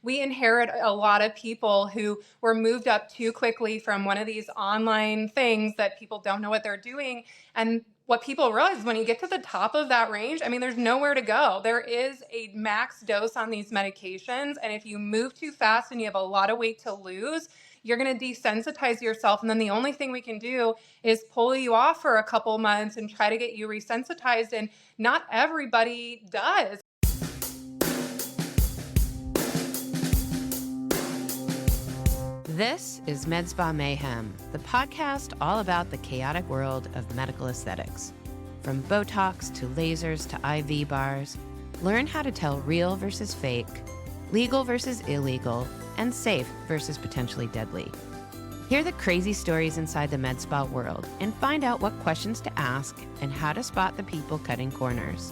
we inherit a lot of people who were moved up too quickly from one of these online things that people don't know what they're doing. And what people realize is when you get to the top of that range, I mean, there's nowhere to go. There is a max dose on these medications. And if you move too fast and you have a lot of weight to lose, you're going to desensitize yourself. And then the only thing we can do is pull you off for a couple months and try to get you resensitized. And not everybody does. This is MedSpa Mayhem, the podcast all about the chaotic world of medical aesthetics. From Botox to lasers to IV bars, learn how to tell real versus fake, legal versus illegal, and safe versus potentially deadly. Hear the crazy stories inside the med spa world and find out what questions to ask and how to spot the people cutting corners.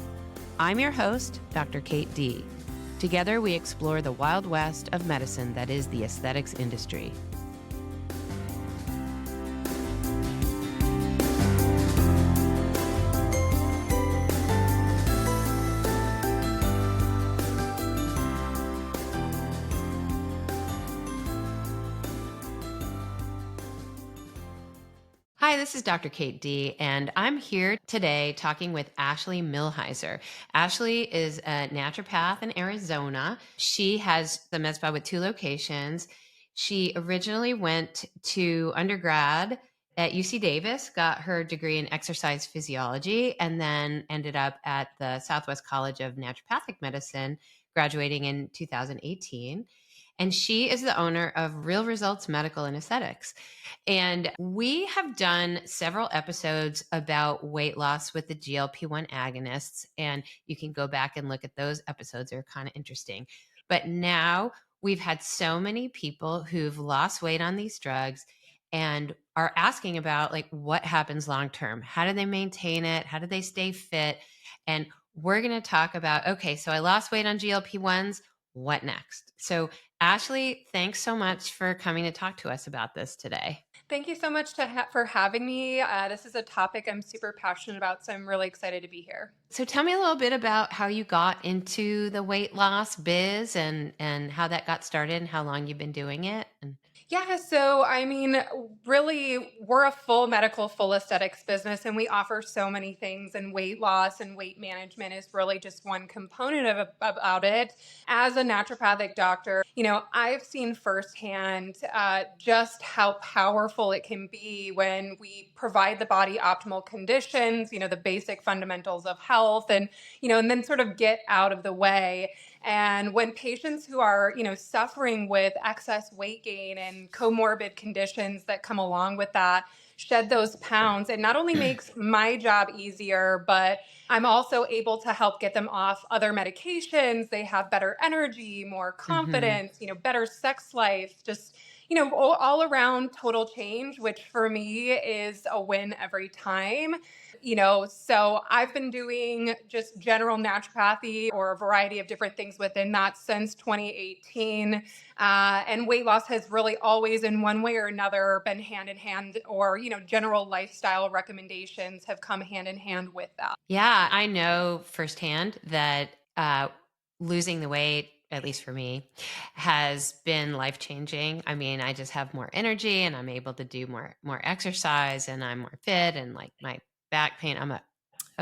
I'm your host, Dr. Kate D. Together, we explore the wild west of medicine that is the aesthetics industry. Hi, this is Dr. Kate D, and I'm here today talking with Ashley Millhiser. Ashley is a naturopath in Arizona. She has the med spa with 2 locations. She originally went to undergrad at UC Davis, got her degree in exercise physiology, and then ended up at the Southwest College of Naturopathic Medicine, graduating in 2018. And she is the owner of Real Results Medical and Aesthetics. And we have done several episodes about weight loss with the GLP-1 agonists. And you can go back and look at those episodes. They're kind of interesting. But now we've had so many people who've lost weight on these drugs and are asking about like what happens long term. How do they maintain it? How do they stay fit? And we're going to talk about, okay, so I lost weight on GLP-1s. What next? So Ashley, thanks so much for coming to talk to us about this today. Thank you so much for having me. This is a topic I'm super passionate about, so I'm really excited to be here. So tell me a little bit about how you got into the weight loss biz and how that got started and how long you've been doing it. Yeah, so I mean, really, we're a full medical, full aesthetics business, and we offer so many things. And weight loss and weight management is really just one component about it. As a naturopathic doctor, I've seen firsthand just how powerful it can be when we provide the body optimal conditions, the basic fundamentals of health, and then sort of get out of the way. And when patients who are, suffering with excess weight gain and comorbid conditions that come along with that shed those pounds, it not only makes my job easier, but I'm also able to help get them off other medications. They have better energy, more Mm-hmm. confidence, better sex life, just all around total change, which for me is a win every time. So I've been doing just general naturopathy or a variety of different things within that since 2018. And weight loss has really always, in one way or another, been hand in hand, or, general lifestyle recommendations have come hand in hand with that. Yeah, I know firsthand that losing the weight, at least for me, has been life-changing. I mean, I just have more energy and I'm able to do more exercise and I'm more fit and like my back pain, I'm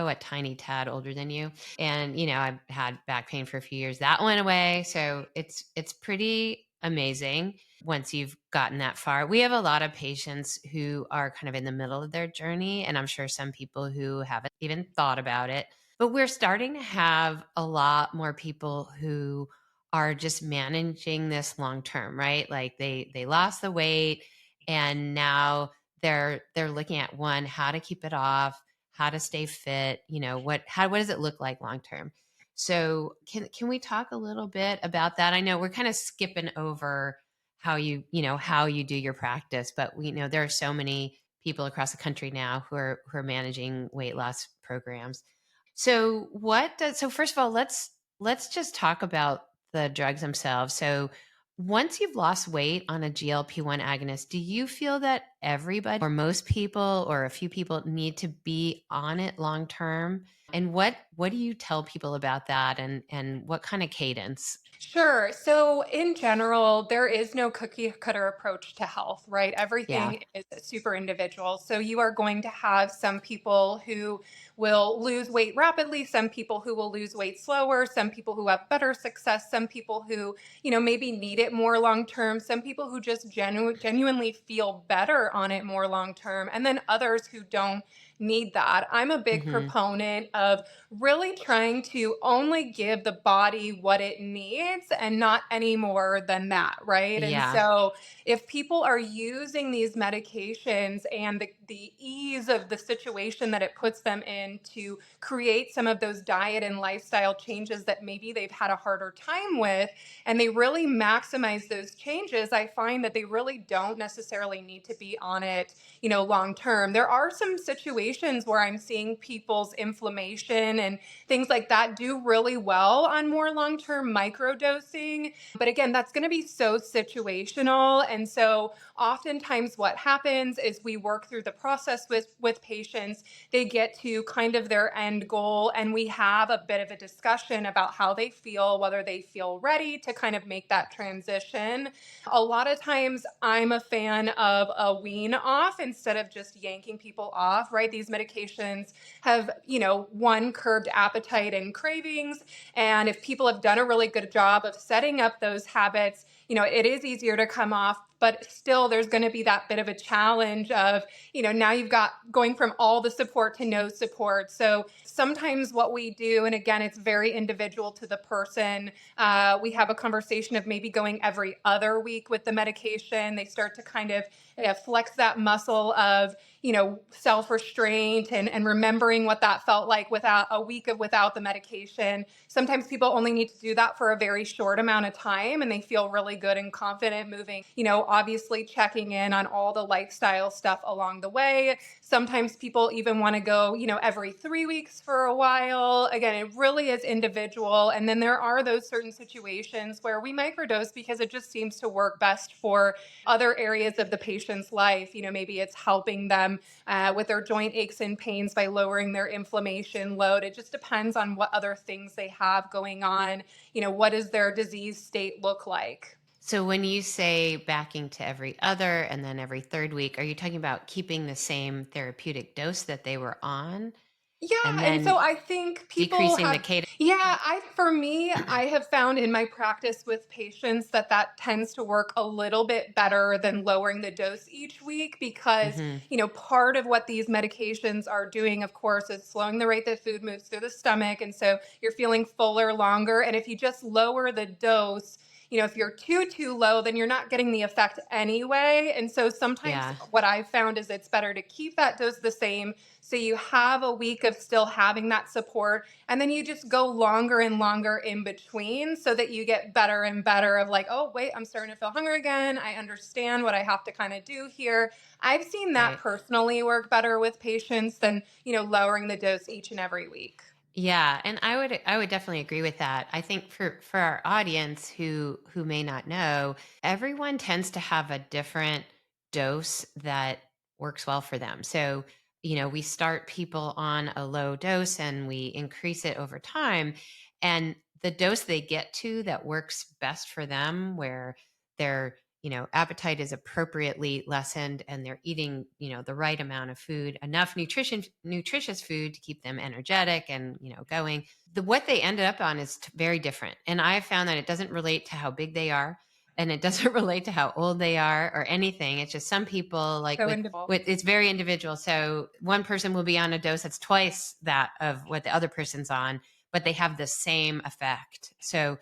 a tiny tad older than you. And, I've had back pain for a few years. That went away. So it's pretty amazing once you've gotten that far. We have a lot of patients who are kind of in the middle of their journey, and I'm sure some people who haven't even thought about it. But we're starting to have a lot more people who are just managing this long term, right? Like they lost the weight and now they're looking at one, how to keep it off, how to stay fit, what does it look like long term? So can we talk a little bit about that? I know we're kind of skipping over how you do your practice, but we know there are so many people across the country now who are managing weight loss programs. So so first of all, let's just talk about the drugs themselves. So once you've lost weight on a GLP-1 agonist, do you feel that everybody or most people or a few people need to be on it long term? And what do you tell people about that, and what kind of cadence? Sure. So, in general, there is no cookie cutter approach to health, right? Yeah. Everything is super individual. So, you are going to have some people who will lose weight rapidly, some people who will lose weight slower, some people who have better success, some people who, maybe need it more long term, some people who just genuinely feel better on it more long term, and then others who don't need that. I'm a big Mhm. proponent of really trying to only give the body what it needs and not any more than that, right? And Yeah. so if people are using these medications and the ease of the situation that it puts them in to create some of those diet and lifestyle changes that maybe they've had a harder time with, and they really maximize those changes, I find that they really don't necessarily need to be on it, long term. There are some situations where I'm seeing people's inflammation and things like that do really well on more long term microdosing. But again, that's going to be so situational. And so oftentimes what happens is we work through the process with patients. They get to kind of their end goal, and we have a bit of a discussion about how they feel, whether they feel ready to kind of make that transition. A lot of times I'm a fan of a wean off instead of just yanking people off, right? These medications have, one, curbed appetite and cravings. And if people have done a really good job of setting up those habits, it is easier to come off. But still, there's going to be that bit of a challenge of, now you've got going from all the support to no support. So sometimes what we do, and again, it's very individual to the person, we have a conversation of maybe going every other week with the medication. They start to kind of flex that muscle of, self-restraint and remembering what that felt like without a week of without the medication. Sometimes people only need to do that for a very short amount of time and they feel really good and confident moving, obviously checking in on all the lifestyle stuff along the way. Sometimes people even want to go, every 3 weeks for a while. Again, it really is individual. And then there are those certain situations where we microdose because it just seems to work best for other areas of the patient's life. Maybe it's helping them with their joint aches and pains by lowering their inflammation load. It just depends on what other things they have going on. What does their disease state look like? So when you say backing to every other and then every third week, are you talking about keeping the same therapeutic dose that they were on Yeah, and and so then I think people decreasing the have, cadence? yeah, for me, I have found in my practice with patients that that tends to work a little bit better than lowering the dose each week because, Hmm. part of what these medications are doing, of course, is slowing the rate that food moves through the stomach. And so you're feeling fuller longer. And if you just lower the dose, if you're too low, then you're not getting the effect anyway. And so sometimes Yeah. what I've found is it's better to keep that dose the same so you have a week of still having that support, and then you just go longer and longer in between so that you get better and better of like, oh, wait, I'm starting to feel hunger again. I understand what I have to kind of do here. I've seen that Right. personally work better with patients than, lowering the dose each and every week. Yeah, and I would definitely agree with that. I think for our audience who may not know, everyone tends to have a different dose that works well for them. So, we start people on a low dose and we increase it over time, and the dose they get to that works best for them where their appetite is appropriately lessened and they're eating the right amount of food, enough nutritious food to keep them energetic and going. What they ended up on is very different, and I have found that it doesn't relate to how big they are, and it doesn't relate to how old they are or anything. It's just some people, like So with it's very individual. So one person will be on a dose that's twice that of what the other person's on, but they have the same effect. So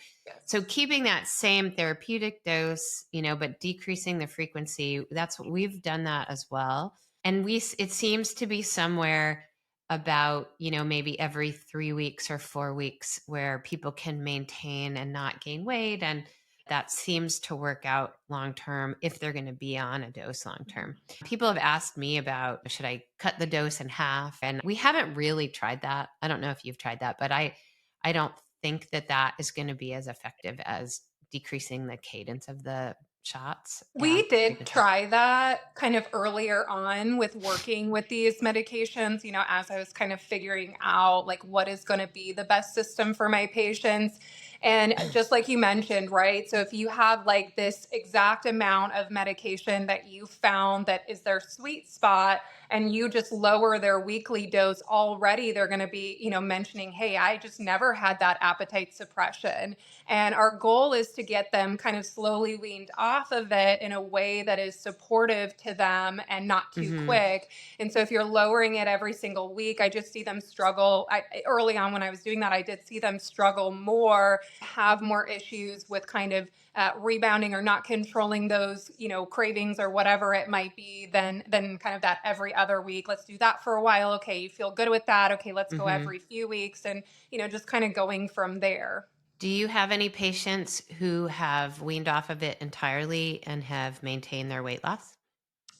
keeping that same therapeutic dose, but decreasing the frequency, that's what we've done that as well. And it seems to be somewhere about, maybe every 3 weeks or 4 weeks where people can maintain and not gain weight. And that seems to work out long term if they're going to be on a dose long term. People have asked me about, should I cut the dose in half? And we haven't really tried that. I don't know if you've tried that, but I don't think that is going to be as effective as decreasing the cadence of the shots? Yeah. We did Even shots. try that kind of earlier on with working with these medications, as I was kind of figuring out like what is going to be the best system for my patients. And just like you mentioned, right? So if you have like this exact amount of medication that you found that is their sweet spot and you just lower their weekly dose already, they're going to be, mentioning, hey, I just never had that appetite suppression. And our goal is to get them kind of slowly weaned off of it in a way that is supportive to them and not too Hmm. quick. And so if you're lowering it every single week, I just see them struggle. Early on when I was doing that, I did see them struggle more, have more issues with kind of rebounding or not controlling those, cravings or whatever it might be, than kind of that every other week. Let's do that for a while. Okay, you feel good with that. Okay, let's go Hmm. every few weeks, and just kind of going from there. Do you have any patients who have weaned off of it entirely and have maintained their weight loss?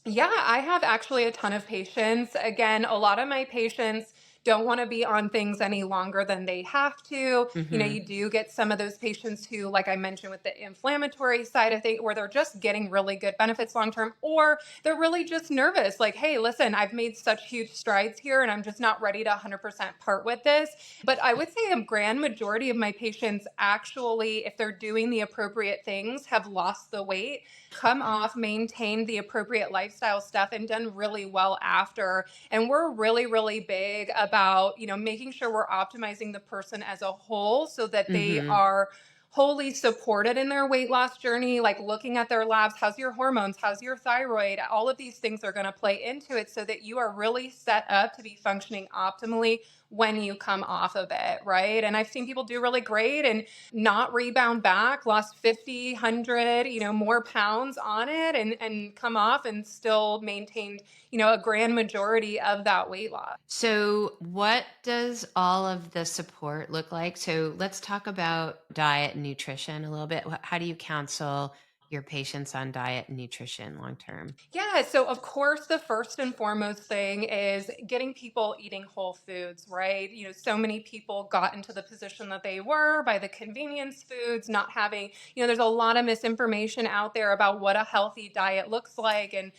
Yeah, I have actually a ton of patients. Again, a lot of my patients don't want to be on things any longer than they have to. Hmm. You do get some of those patients who, like I mentioned, with the inflammatory side of things, where they're just getting really good benefits long term, or they're really just nervous. Like, hey, listen, I've made such huge strides here and I'm just not ready to 100% part with this. But I would say a grand majority of my patients actually, if they're doing the appropriate things, have lost the weight, come off, maintained the appropriate lifestyle stuff, and done really well after. And we're really, really big about, making sure we're optimizing the person as a whole so that they Hmm. are wholly supported in their weight loss journey, like looking at their labs, how's your hormones, how's your thyroid, all of these things are going to play into it so that you are really set up to be functioning optimally when you come off of it, right? And I've seen people do really great and not rebound back, lost 50, 100, more pounds on it, and come off and still maintained, a grand majority of that weight loss. So, what does all of the support look like? So, let's talk about diet and nutrition a little bit. How do you counsel your patients on diet and nutrition long term? Yeah, so of course, the first and foremost thing is getting people eating whole foods, right? So many people got into the position that they were by the convenience foods, not having, there's a lot of misinformation out there about what a healthy diet looks like and,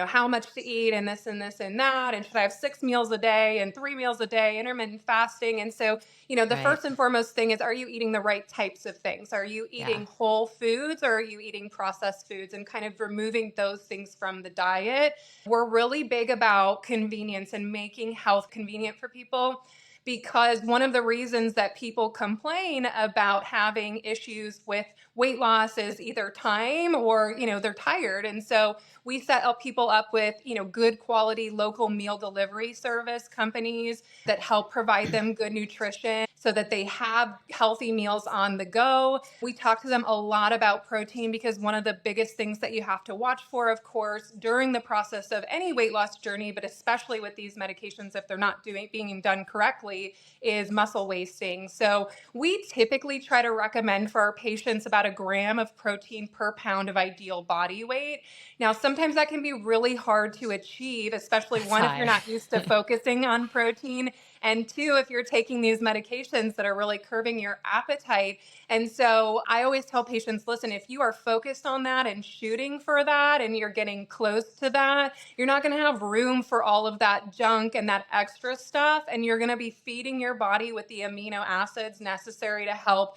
how much to eat and this and this and that. And should I have 6 meals a day and 3 meals a day, intermittent fasting? And so, the Right. first and foremost thing is, are you eating the right types of things? Are you Yeah. eating whole foods or are you eating processed foods, and kind of removing those things from the diet? We're really big about convenience and making health convenient for people, because one of the reasons that people complain about having issues with weight loss is either time or, they're tired. And so we set up people up with, good quality local meal delivery service companies that help provide them good nutrition so that they have healthy meals on the go. We talk to them a lot about protein, because one of the biggest things that you have to watch for, of course, during the process of any weight loss journey, but especially with these medications, if they're not being done correctly, is muscle wasting. So we typically try to recommend for our patients about a gram of protein per pound of ideal body weight. Now, sometimes that can be really hard to achieve, especially That's one, if you're high. not used to focusing on protein, and two, if you're taking these medications that are really curbing your appetite. And so I always tell patients, listen, if you are focused on that and shooting for that and you're getting close to that, you're not going to have room for all of that junk and that extra stuff. And you're going to be feeding your body with the amino acids necessary to help,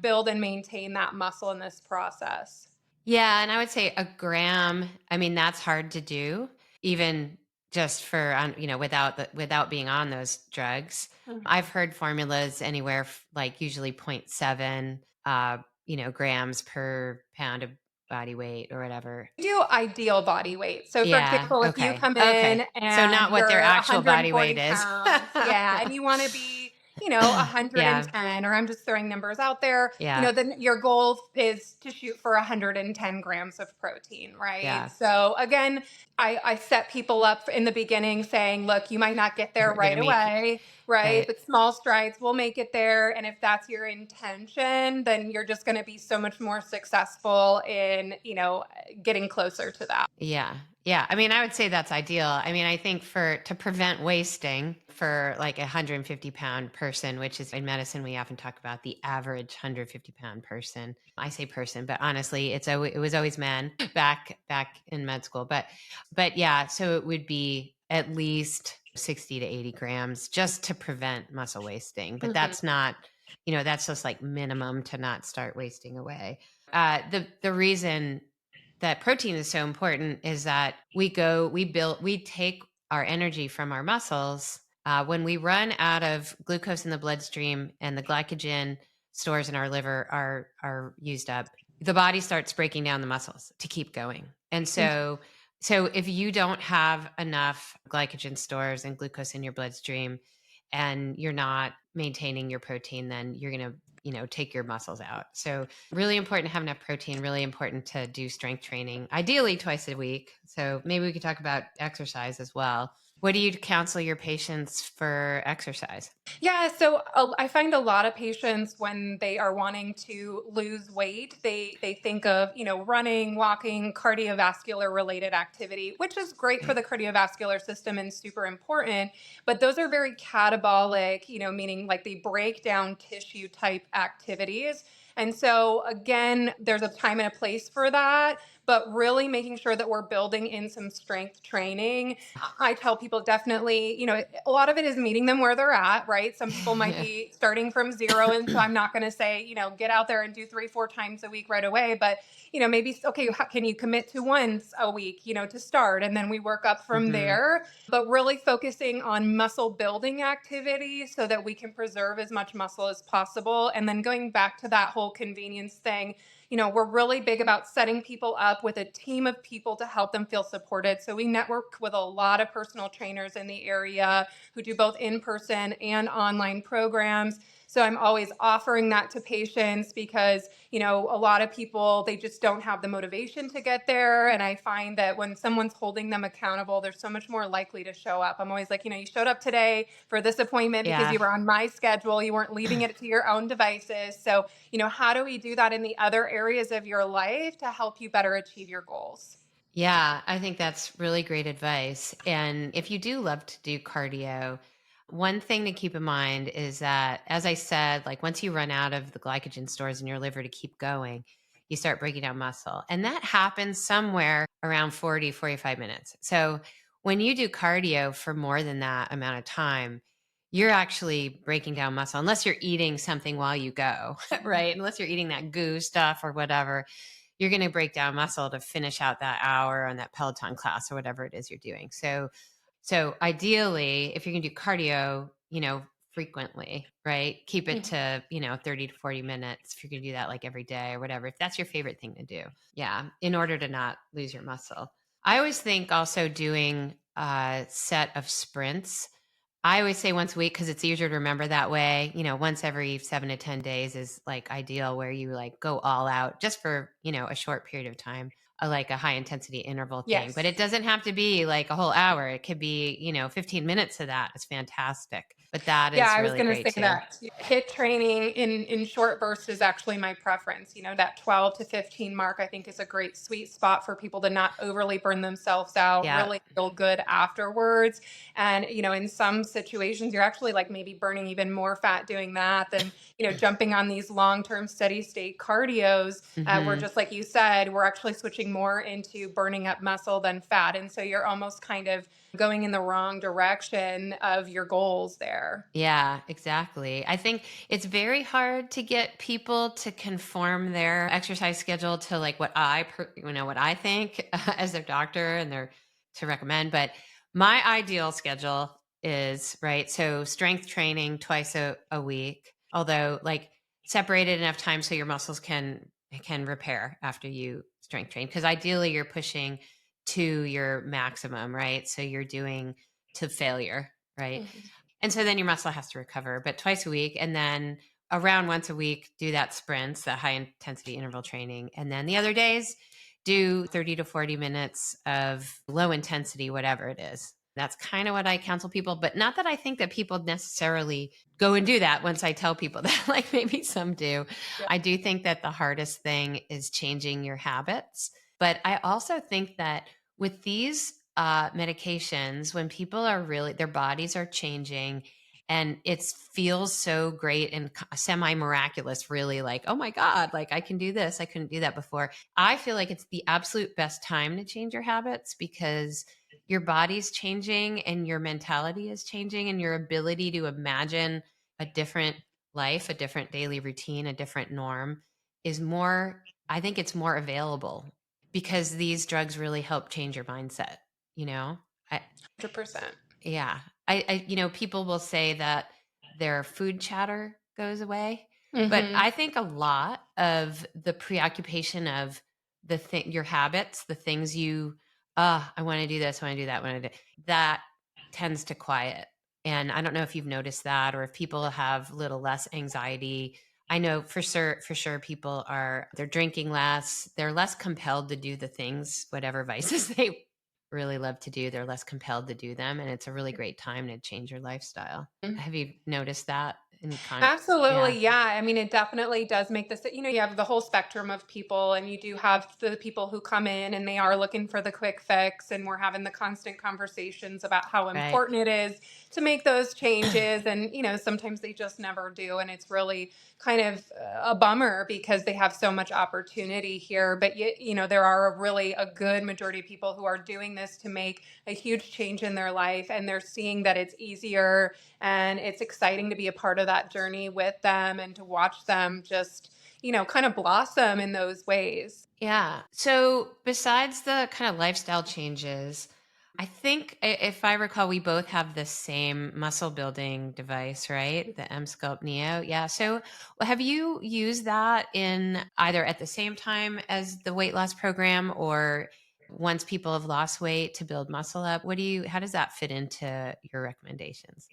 build and maintain that muscle in this process. Yeah, and I would say a gram, I mean, that's hard to do, even just for, without being on those drugs. I've heard formulas anywhere like usually point 0.7, grams per pound of body weight or whatever. Do ideal body weight. So, for Yeah. example, if you Okay. come Okay. in So and not what their you're actual body 140 weight is. pounds, yeah, and you want to be, Yeah. 110, or I'm just throwing numbers out there, Yeah. then your goal is to shoot for 110 grams of protein, right? Yeah. So, again, I set people up in the beginning saying, look, you might not get there We're going to right make away. right? Right. But small strides will make it there. And if that's your intention, then you're just going to be so much more successful in, getting closer to that. Yeah. Yeah. I mean, I would say that's ideal. I mean, I think to prevent wasting for like a 150-pound person, which is in medicine, we often talk about the average 150-pound person. I say person, but honestly, it was always men back in med school. But yeah, so it would be at least 60 to 80 grams just to prevent muscle wasting. But Mhm. that's not, that's just like minimum to not start wasting away. The reason that protein is so important is that we take our energy from our muscles. When we run out of glucose in the bloodstream and the glycogen stores in our liver are used up, the body starts breaking down the muscles to keep going. And so if you don't have enough glycogen stores and glucose in your bloodstream and you're not maintaining your protein, then you're going to take your muscles out. So really important to have enough protein, really important to do strength training, ideally twice a week. So maybe we could talk about exercise as well. What do you counsel your patients for exercise? Yeah, so I find a lot of patients when they are wanting to lose weight, they think of, running, walking, cardiovascular related activity, which is great for the cardiovascular system and super important, but those are very catabolic, meaning like they break down tissue type activities. And so again, there's a time and a place for that, but really making sure that we're building in some strength training. I tell people definitely, a lot of it is meeting them where they're at, right? Some people might be starting from zero. And so I'm not going to say, get out there and do 3, 4 times a week right away. But, maybe, okay, can you commit to once a week, to start? And then we work up from Mm-hmm. there. But really focusing on muscle building activities so that we can preserve as much muscle as possible. And then going back to that whole convenience thing, we're really big about setting people up with a team of people to help them feel supported. So we network with a lot of personal trainers in the area who do both in-person and online programs. So I'm always offering that to patients because, a lot of people, they just don't have the motivation to get there. And I find that when someone's holding them accountable, they're so much more likely to show up. I'm always like, you showed up today for this appointment because Yeah. you were on my schedule. You weren't leaving it to your own devices. So, how do we do that in the other areas of your life to help you better achieve your goals? Yeah, I think that's really great advice. And if you do love to do cardio, one thing to keep in mind is that, as I said, like once you run out of the glycogen stores in your liver to keep going, you start breaking down muscle. And that happens somewhere around 40, 45 minutes. So when you do cardio for more than that amount of time, you're actually breaking down muscle, unless you're eating something while you go, right? Unless you're eating that goo stuff or whatever, you're going to break down muscle to finish out that hour on that Peloton class or whatever it is you're doing. So ideally, if you're going to do cardio, frequently, right? Keep it to, 30 to 40 minutes if you're going to do that like every day or whatever, if that's your favorite thing to do. Yeah. In order to not lose your muscle. I always think also doing a set of sprints. I always say once a week because it's easier to remember that way. Once every 7 to 10 days is like ideal, where you like go all out just for, a short period of time, like a high intensity interval thing. But Yes. it doesn't have to be like a whole hour. It could be, 15 minutes of that is fantastic. But that Yeah, is I was really going to great say too. that hit training in short bursts is actually my preference. That 12 to 15 mark, I think, is a great sweet spot for people to not overly burn themselves out, Yeah. really feel good afterwards. And, in some situations, you're actually like maybe burning even more fat doing that than, jumping on these long-term steady state cardios. Where Hmm. just like you said, we're actually switching more into burning up muscle than fat. And so you're almost kind of going in the wrong direction of your goals there. Yeah, exactly. I think it's very hard to get people to conform their exercise schedule to like what I think as their doctor and their to recommend. But my ideal schedule is right. So strength training twice a week, although like separated enough time so your muscles can repair after you strength train. Because ideally you're pushing to your maximum, right? So you're doing to failure, right? Mhm. And so then your muscle has to recover, but twice a week. And then around once a week, do that sprints, that high intensity interval training. And then the other days, do 30 to 40 minutes of low intensity, whatever it is. That's kind of what I counsel people, but not that I think that people necessarily go and do that once I tell people that, like maybe some do. Yeah. I do think that the hardest thing is changing your habits. But I also think that with these medications, when people are really, their bodies are changing and it feels so great and semi miraculous, really like, oh my God, like I can do this. I couldn't do that before. I feel like it's the absolute best time to change your habits because your body's changing and your mentality is changing and your ability to imagine a different life, a different daily routine, a different norm is more, I think it's more available because these drugs really help change your mindset, you know? I 100%. yeah. People will say that their food chatter goes away, but Hmm. I think a lot of the preoccupation of your habits, the things I want to do this, I want to do that, I want to do that tends to quiet. And I don't know if you've noticed that or if people have little less anxiety. I know for sure they're drinking less, they're less compelled to do the things, whatever vices they really love to do, they're less compelled to do them, and it's a really great time to change your lifestyle. Have you noticed that yeah, Absolutely. Yeah. I mean, it definitely does make this, you have the whole spectrum of people, and you do have the people who come in and they are looking for the quick fix. And we're having the constant conversations about how right. important it is to make those changes. And, sometimes they just never do. And it's really kind of a bummer because they have so much opportunity here. But, there are really a good majority of people who are doing this to make a huge change in their life. And they're seeing that it's easier, and it's exciting to be a part of that journey with them and to watch them just, kind of blossom in those ways. Yeah. So besides the kind of lifestyle changes, I think if I recall, we both have the same muscle building device, right? The Emsculpt Neo. Yeah. So have you used that in either at the same time as the weight loss program or once people have lost weight to build muscle up? How does that fit into your recommendations?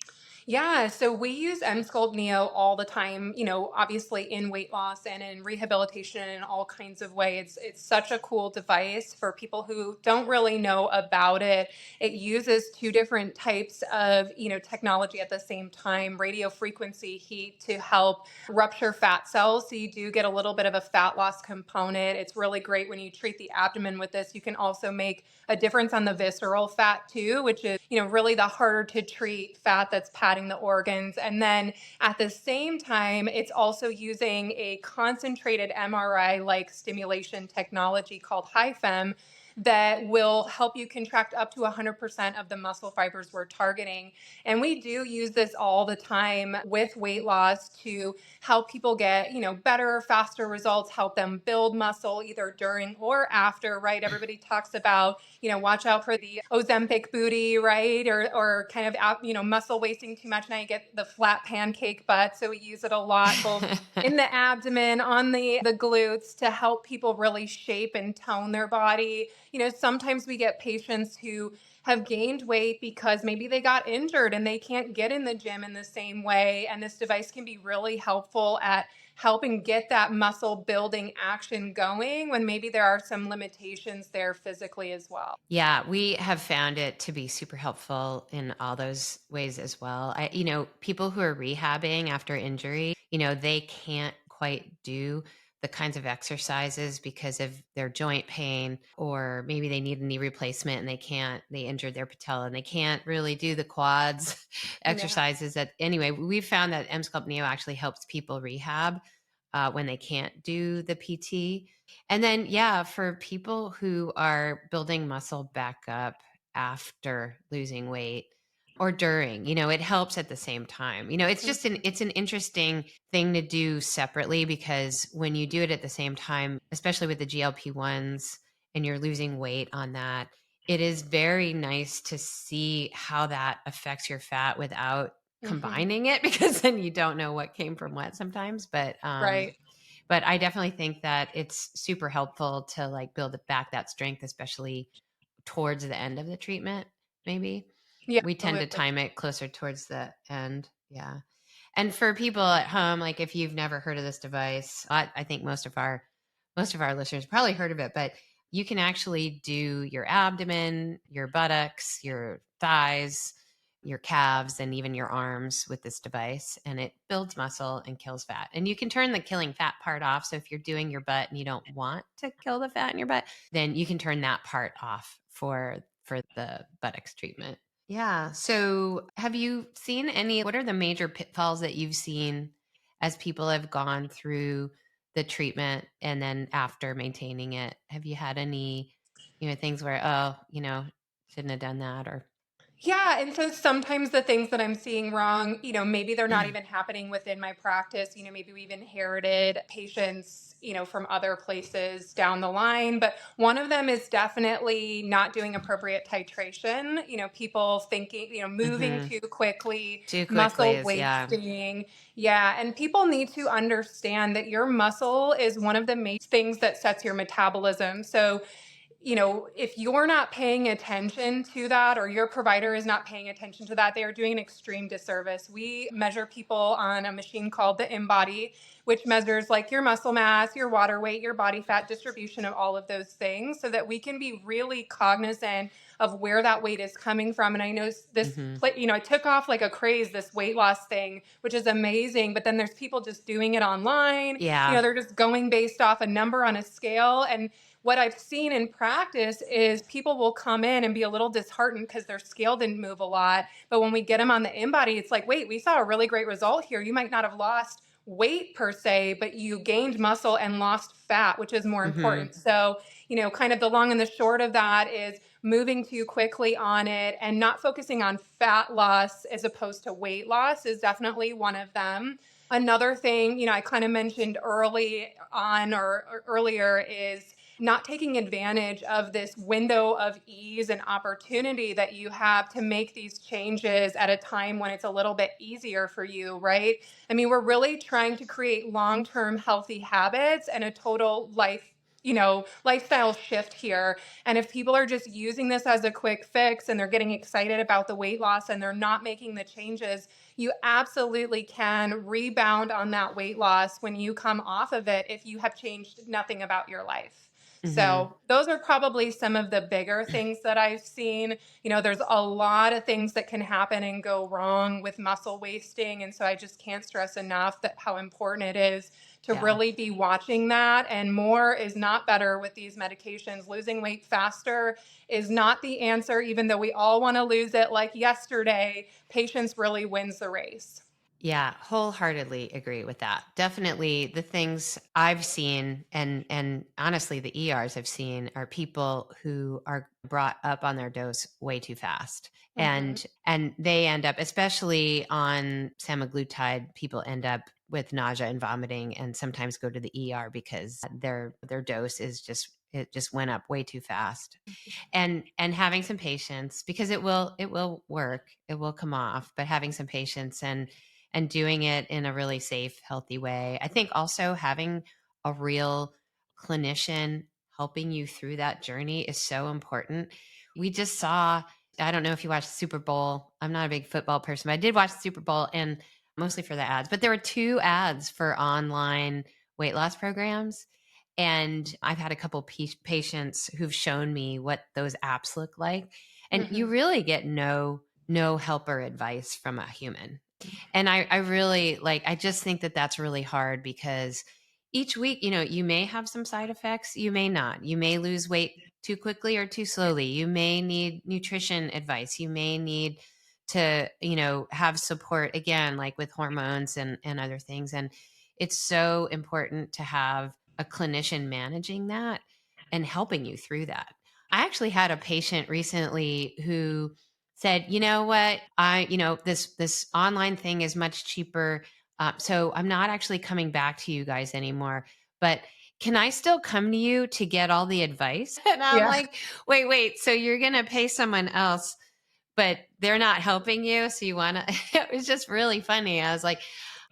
Yeah, so we use Emsculpt Neo all the time, obviously in weight loss and in rehabilitation in all kinds of ways. It's such a cool device for people who don't really know about it. It uses two different types of, technology at the same time, radio frequency heat to help rupture fat cells. So you do get a little bit of a fat loss component. It's really great when you treat the abdomen with this. You can also make a difference on the visceral fat too, which is, really the harder to treat fat that's padding the organs. And then at the same time, it's also using a concentrated MRI like stimulation technology called HiFem that will help you contract up to 100% of the muscle fibers we're targeting. And we do use this all the time with weight loss to help people get, better, faster results, help them build muscle either during or after, right? Everybody talks about, watch out for the Ozempic booty, right? Or kind of, muscle wasting too much. Now you get the flat pancake butt. So we use it a lot, both in the abdomen, on the glutes to help people really shape and tone their body. Sometimes we get patients who have gained weight because maybe they got injured and they can't get in the gym in the same way. And this device can be really helpful at helping get that muscle building action going when maybe there are some limitations there physically as well. Yeah, we have found it to be super helpful in all those ways as well. People who are rehabbing after injury, they can't quite do the kinds of exercises because of their joint pain, or maybe they need a knee replacement and they injured their patella and they can't really do the quads Yeah. exercises anyway, we found that Emsculpt Neo actually helps people rehab when they can't do the PT. And then, yeah, for people who are building muscle back up after losing weight or during, it helps at the same time. It's an interesting thing to do separately because when you do it at the same time, especially with the GLP-1s and you're losing weight on that, it is very nice to see how that affects your fat without Hmm. combining it because then you don't know what came from what sometimes. Right. But I definitely think that it's super helpful to like build it back that strength, especially towards the end of the treatment, maybe. Yeah, We tend to absolutely. time it closer towards the end. Yeah. And for people at home, like if you've never heard of this device, I think most of our listeners probably heard of it, but you can actually do your abdomen, your buttocks, your thighs, your calves, and even your arms with this device. And it builds muscle and kills fat. And you can turn the killing fat part off. So if you're doing your butt and you don't want to kill the fat in your butt, then you can turn that part off for the buttocks treatment. Yeah. So have you seen what are the major pitfalls that you've seen as people have gone through the treatment and then after maintaining it? Have you had any, things where, oh, shouldn't have done that or Yeah, and so sometimes the things that I'm seeing wrong, maybe they're not even happening within my practice. Maybe we've inherited patients, from other places down the line. But one of them is definitely not doing appropriate titration. People thinking, moving Mhm. too quickly, Too quickly muscle is yeah. wasting. Yeah, and people need to understand that your muscle is one of the main things that sets your metabolism. So if you're not paying attention to that or your provider is not paying attention to that, they are doing an extreme disservice. We measure people on a machine called the InBody, which measures like your muscle mass, your water weight, your body fat distribution of all of those things so that we can be really cognizant of where that weight is coming from. And I know Mhm. it took off like a craze, this weight loss thing, which is amazing. But then there's people just doing it online. Yeah. They're just going based off a number on a scale. And what I've seen in practice is people will come in and be a little disheartened because their scale didn't move a lot. But when we get them on the InBody, it's like, wait, we saw a really great result here. You might not have lost weight per se, but you gained muscle and lost fat, which is more Mhm. important. So, kind of the long and the short of that is moving too quickly on it and not focusing on fat loss as opposed to weight loss is definitely one of them. Another thing, I kind of mentioned early on or earlier is not taking advantage of this window of ease and opportunity that you have to make these changes at a time when it's a little bit easier for you, right? I mean, we're really trying to create long-term healthy habits and a total lifestyle shift here. And if people are just using this as a quick fix and they're getting excited about the weight loss and they're not making the changes, you absolutely can rebound on that weight loss when you come off of it if you have changed nothing about your life. Mhm. So those are probably some of the bigger things that I've seen. There's a lot of things that can happen and go wrong with muscle wasting. And so I just can't stress enough that how important it is to Yeah. really be watching that. And more is not better with these medications. Losing weight faster is not the answer, even though we all want to lose it like yesterday. Patience really wins the race. Yeah, wholeheartedly agree with that. Definitely the things I've seen and honestly the ERs I've seen are people who are brought up on their dose way too fast. Hmm. And they end up especially on semaglutide, people end up with nausea and vomiting and sometimes go to the ER because their dose is just it just went up way too fast. And having some patience because it will work, it will come off, but having some patience and doing it in a really safe healthy way. I think also having a real clinician helping you through that journey is so important. We just saw, I don't know if you watched the Super Bowl, I'm not a big football person, but I did watch the Super Bowl and mostly for the ads, but there were two ads for online weight loss programs. And I've had a couple patients who've shown me what those apps look like. And you Hmm. really get no helper advice from a human. And I really I just think that that's really hard because each week, you may have some side effects, you may not. You may lose weight too quickly or too slowly. You may need nutrition advice. You may need to, have support again, like with hormones and other things. And it's so important to have a clinician managing that and helping you through that. I actually had a patient recently who said, "You know what? This online thing is much cheaper, so I'm not actually coming back to you guys anymore. But can I still come to you to get all the advice?" And I'm Yeah. like, "Wait. So you're gonna pay someone else, but they're not helping you? So you want to?" It was just really funny. I was like,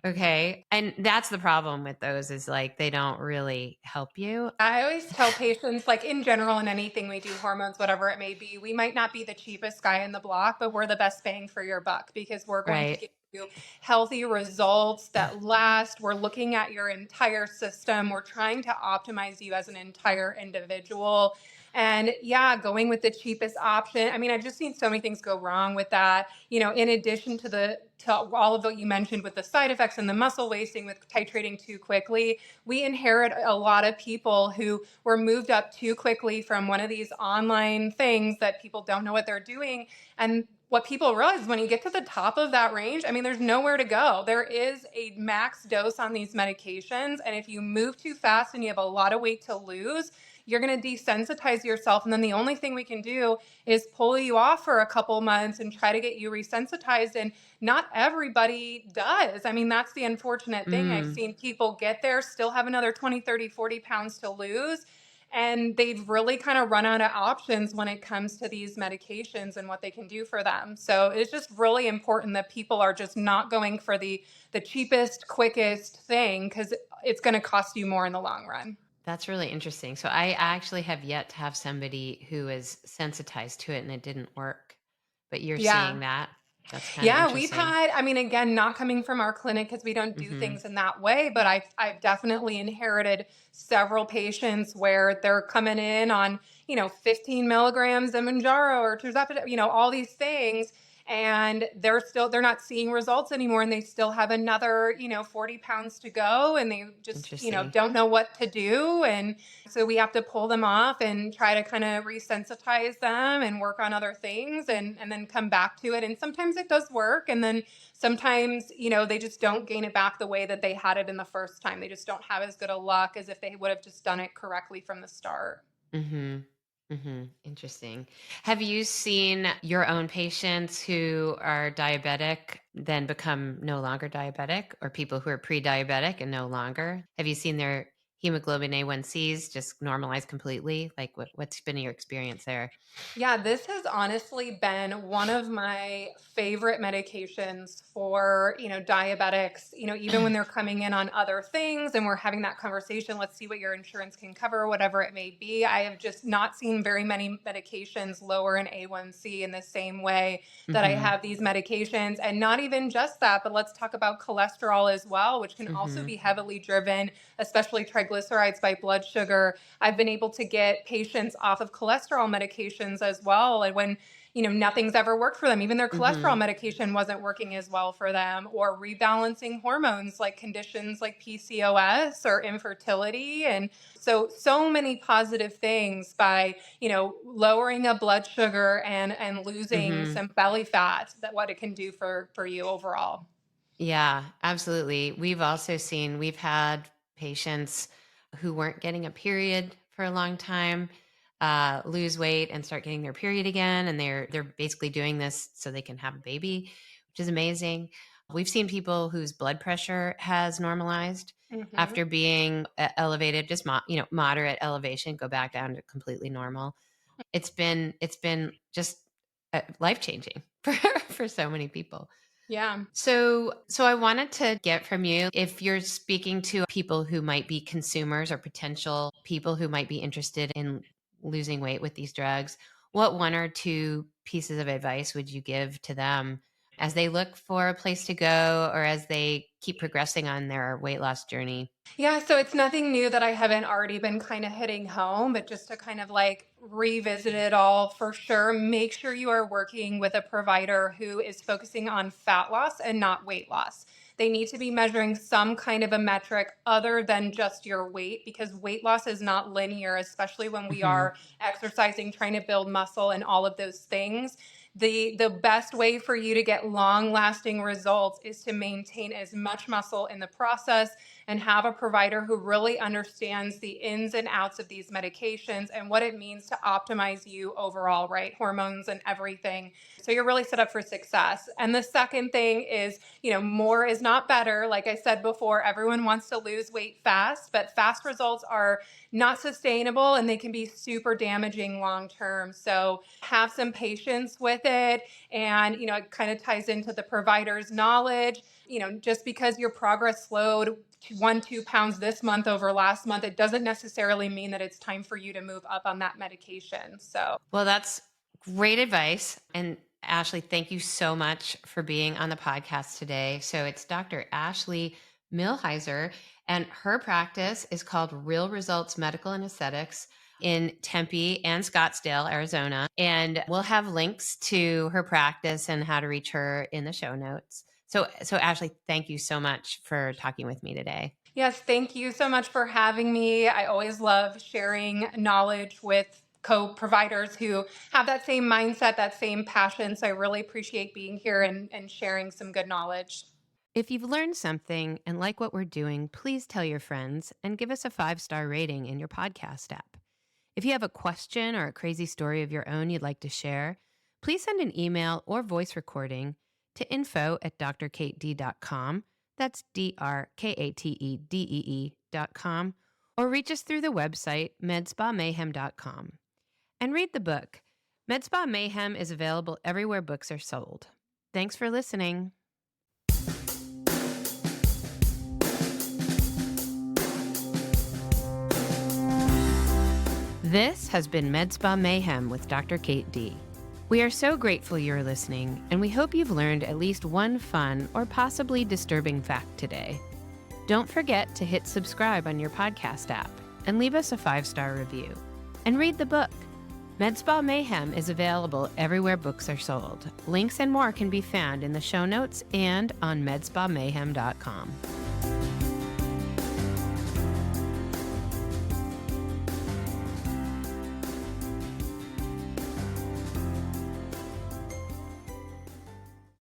"Okay," and that's the problem with those is like they don't really help you, I always tell patients, like in general, in anything we do, hormones, whatever it may be, we might not be the cheapest guy in the block, but we're the best bang for your buck because we're going to right? get healthy results that last. We're looking at your entire system. We're trying to optimize you as an entire individual. And yeah, going with the cheapest option. I mean, I've just seen so many things go wrong with that. In addition to all of what you mentioned with the side effects and the muscle wasting with titrating too quickly, we inherit a lot of people who were moved up too quickly from one of these online things that people don't know what they're doing. And what people realize is when you get to the top of that range, I mean, there's nowhere to go. There is a max dose on these medications. And if you move too fast and you have a lot of weight to lose, you're going to desensitize yourself. And then the only thing we can do is pull you off for a couple months and try to get you resensitized. And not everybody does. I mean, that's the unfortunate thing. I've Mm, seen people get there, still have another 20, 30, 40 pounds to lose. And they've really kind of run out of options when it comes to these medications and what they can do for them. So it's just really important that people are just not going for the cheapest, quickest thing, because it's going to cost you more in the long run. that's really interesting. So I actually have yet to have somebody who is sensitized to it and it didn't work. But you're Yeah. seeing that. That's kind of Yeah, we've interesting. had, I mean, again, not coming from our clinic because we don't do Hmm. things in that way, but I've definitely inherited several patients where they're coming in on, 15 milligrams of Manjaro or Tirzepatide, all these things, and they're not seeing results anymore, and they still have another, 40 pounds to go, and they just, Interesting. don't know what to do. And so we have to pull them off and try to kind of resensitize them and work on other things, and then come back to it. And sometimes it does work. And then sometimes, they just don't gain it back the way that they had it in the first time. They just don't have as good a luck as if they would have just done it correctly from the start. Hmm. Hmm. Interesting. Have you seen your own patients who are diabetic then become no longer diabetic, or people who are pre-diabetic and no longer? Have you seen their hemoglobin A1Cs just normalize completely? Like what's been your experience there? Yeah, this has honestly been one of my favorite medications for, diabetics, even when they're coming in on other things and we're having that conversation, let's see what your insurance can cover, whatever it may be. I have just not seen very many medications lower an A1C in the same way that I Hmm. have these medications. And not even just that, but let's talk about cholesterol as well, which can also Hmm. be heavily driven, especially triglycerides, by blood sugar. I've been able to get patients off of cholesterol medications as well. And when, nothing's ever worked for them, even their cholesterol Hmm. medication wasn't working as well for them, or rebalancing hormones like conditions like PCOS or infertility. And so many positive things by, lowering a blood sugar and losing Hmm. some belly fat, that what it can do for you overall. Yeah, absolutely. We've had patients who weren't getting a period for a long time lose weight and start getting their period again, and they're basically doing this so they can have a baby, which is amazing. We've seen people whose blood pressure has normalized Hmm. after being elevated, just moderate elevation, go back down to completely normal. It's been just life changing for so many people. Yeah. So I wanted to get from you, if you're speaking to people who might be consumers or potential people who might be interested in losing weight with these drugs, what one or two pieces of advice would you give to them as they look for a place to go or as they keep progressing on their weight loss journey? Yeah, so it's nothing new that I haven't already been kind of hitting home, but just to kind of like revisit it all, for sure, make sure you are working with a provider who is focusing on fat loss and not weight loss. They need to be measuring some kind of a metric other than just your weight, because weight loss is not linear, especially when we Hmm. are exercising, trying to build muscle and all of those things. The best way for you to get long lasting results is to maintain as much muscle in the process and have a provider who really understands the ins and outs of these medications and what it means to optimize you overall, right? Hormones and everything. So you're really set up for success. And the second thing is, more is not better. Like I said before, everyone wants to lose weight fast, but fast results are not sustainable and they can be super damaging long term. So have some patience with it. And, it kind of ties into the provider's knowledge. Just because your progress slowed 1, 2 pounds this month over last month, it doesn't necessarily mean that it's time for you to move up on that medication. So, Well, that's great advice. And Ashley, thank you so much for being on the podcast today. So it's Dr. Ashley Millhiser, and her practice is called Real Results Medical and Aesthetics in Tempe and Scottsdale, Arizona. And we'll have links to her practice and how to reach her in the show notes. So Ashley, thank you so much for talking with me today. Yes, thank you so much for having me. I always love sharing knowledge with co-providers who have that same mindset, that same passion. So I really appreciate being here and sharing some good knowledge. If you've learned something and like what we're doing, please tell your friends and give us a 5-star rating in your podcast app. If you have a question or a crazy story of your own you'd like to share, please send an email or voice recording to info@drkatedee.com. That's DRKATEDEE.com. Or reach us through the website MedSpaMayhem.com. And read the book. MedSpa Mayhem is available everywhere books are sold. Thanks for listening. This has been MedSpa Mayhem with Dr. Kate D. We are so grateful you're listening, and we hope you've learned at least one fun or possibly disturbing fact today. Don't forget to hit subscribe on your podcast app and leave us a 5-star review. And read the book. MedSpa Mayhem is available everywhere books are sold. Links and more can be found in the show notes and on medspamayhem.com.